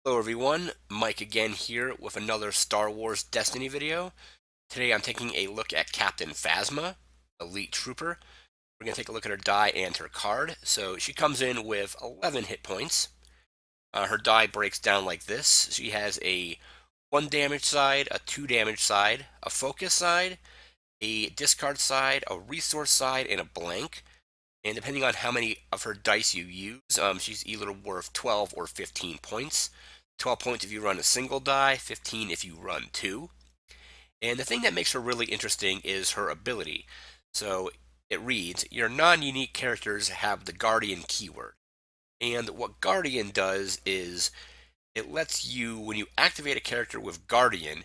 Hello everyone, Mike again here with another Star Wars Destiny video. Today I'm taking a look at Captain Phasma, Elite Trooper. We're going to take a look at her die and her card. So she comes in with 11 hit points. Her die breaks down like this. She has a 1 damage side, a 2 damage side, a focus side, a discard side, a resource side, and a blank. And depending on how many of her dice you use, she's either worth 12 or 15 points. 12 points if you run a single die, 15 if you run two. And the thing that makes her really interesting is her ability. So it reads, your non-unique characters have the Guardian keyword. And what Guardian does is it lets you, when you activate a character with Guardian,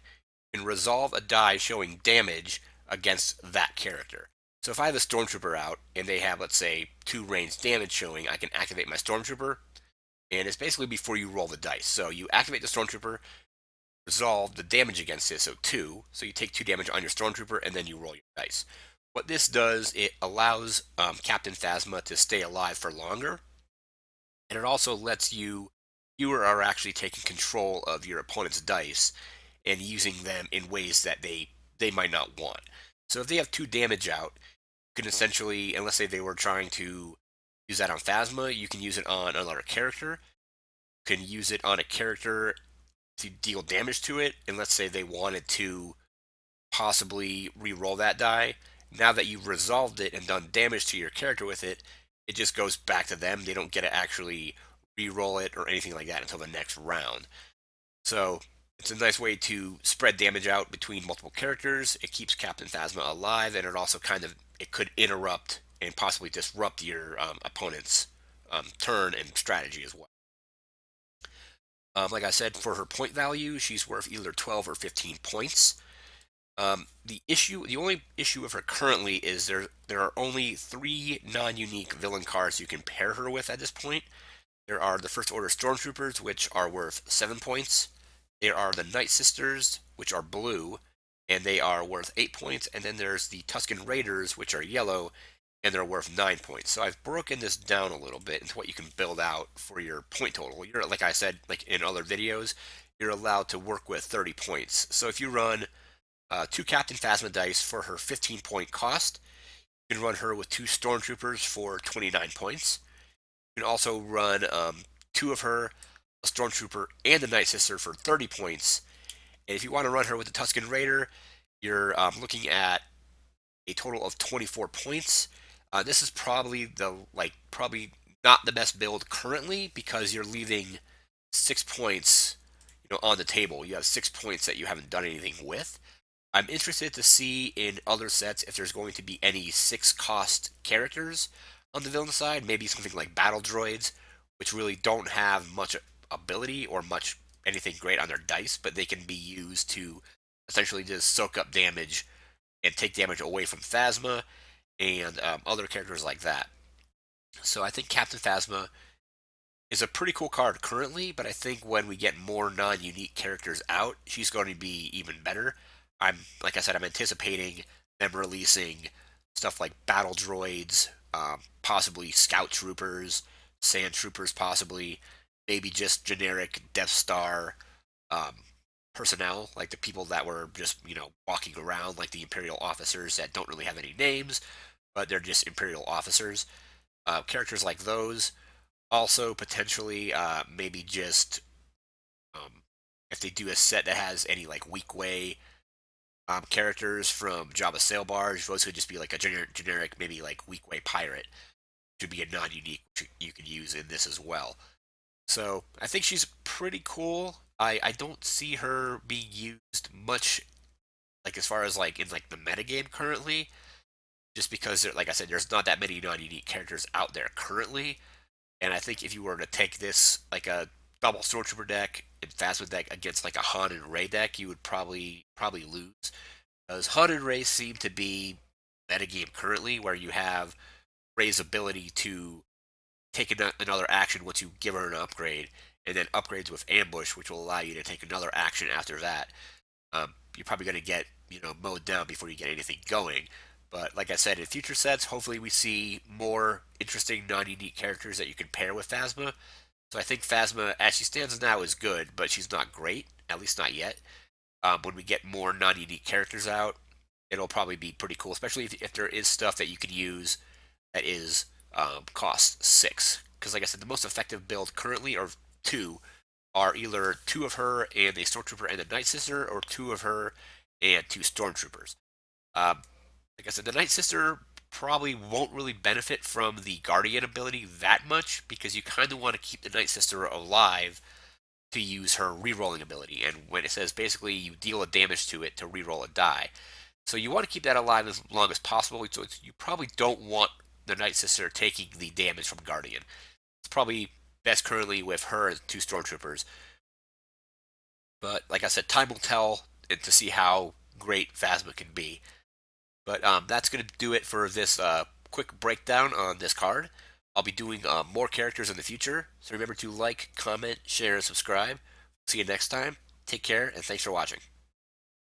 you can resolve a die showing damage against that character. So if I have a Stormtrooper out and they have, let's say, 2 ranged damage showing, I can activate my Stormtrooper, and it's basically before you roll the dice. So you activate the Stormtrooper, resolve the damage against it, so 2. So you take 2 damage on your Stormtrooper, and then you roll your dice. What this does, it allows Captain Phasma to stay alive for longer, and it also lets you are actually taking control of your opponent's dice and using them in ways that they might not want. So if they have 2 damage out, you can essentially, and let's say they were trying to use that on Phasma, you can use it on another character. You can use it on a character to deal damage to it, and let's say they wanted to possibly re-roll that die. Now that you've resolved it and done damage to your character with it, it just goes back to them. They don't get to actually re-roll it or anything like that until the next round. So it's a nice way to spread damage out between multiple characters. It keeps Captain Phasma alive, and it also it could interrupt and possibly disrupt your opponent's turn and strategy as well. Like I said, for her point value, she's worth either 12 or 15 points. The only issue with her currently is there are only 3 non-unique villain cards you can pair her with at this point. There are the First Order Stormtroopers, which are worth 7 points. There are the Night Sisters, which are blue, and they are worth 8 points. And then there's the Tusken Raiders, which are yellow, and they're worth 9 points. So I've broken this down a little bit into what you can build out for your point total. You're, like I said, like in other videos, you're allowed to work with 30 points. So if you run 2 Captain Phasma dice for her 15-point cost, you can run her with 2 Stormtroopers for 29 points. You can also run 2 of her, a Stormtrooper, and a Night Sister for 30 points. And if you want to run her with the Tusken Raider, you're looking at a total of 24 points. This is probably not the best build currently because you're leaving 6 points, on the table. You have 6 points that you haven't done anything with. I'm interested to see in other sets if there's going to be any 6 cost characters on the villain side. Maybe something like battle droids, which really don't have much ability or much anything great on their dice, but they can be used to essentially just soak up damage and take damage away from Phasma and other characters like that. So I think Captain Phasma is a pretty cool card currently, but I think when we get more non-unique characters out, she's going to be even better. Like I said, I'm anticipating them releasing stuff like battle droids, possibly scout troopers, sand troopers, possibly, maybe just generic Death Star um, personnel, like the people that were just walking around, like the Imperial officers that don't really have any names, but they're just Imperial officers. Characters like those. Also, potentially, maybe just um, if they do a set that has any like weak way characters from Jabba Sail Barge, those could just be like a generic, maybe like weak way pirate. Should be a non-unique you could use in this as well. So I think she's pretty cool. I don't see her being used much, like as far as like in like the metagame currently, just because like I said, there's not that many non-unique characters out there currently. And I think if you were to take this like a double Stormtrooper deck and Phasma deck against like a Han and Ray deck, you would probably lose. Because Han and Ray seem to be metagame currently, where you have Ray's ability to take another action once you give her an upgrade, and then upgrades with Ambush, which will allow you to take another action after that. You're probably going to get mowed down before you get anything going. But like I said, in future sets, hopefully we see more interesting non-unique characters that you can pair with Phasma. So I think Phasma, as she stands now, is good, but she's not great, at least not yet. When we get more non-unique characters out, it'll probably be pretty cool, especially if there is stuff that you can use that is cost 6. Because like I said, the most effective build currently are two, are either two of her and a stormtrooper and a night sister, or two of her and two stormtroopers. Um, like I said, the night sister probably won't really benefit from the guardian ability that much because you kind of want to keep the night sister alive to use her rerolling ability. And when it says basically you deal a damage to it to reroll a die, so you want to keep that alive as long as possible. So you probably don't want the night sister taking the damage from guardian. It's probably best currently with her and two stormtroopers. But like I said, time will tell and to see how great Phasma can be. But that's going to do it for this quick breakdown on this card. I'll be doing more characters in the future, so remember to like, comment, share, and subscribe. See you next time. Take care, and thanks for watching.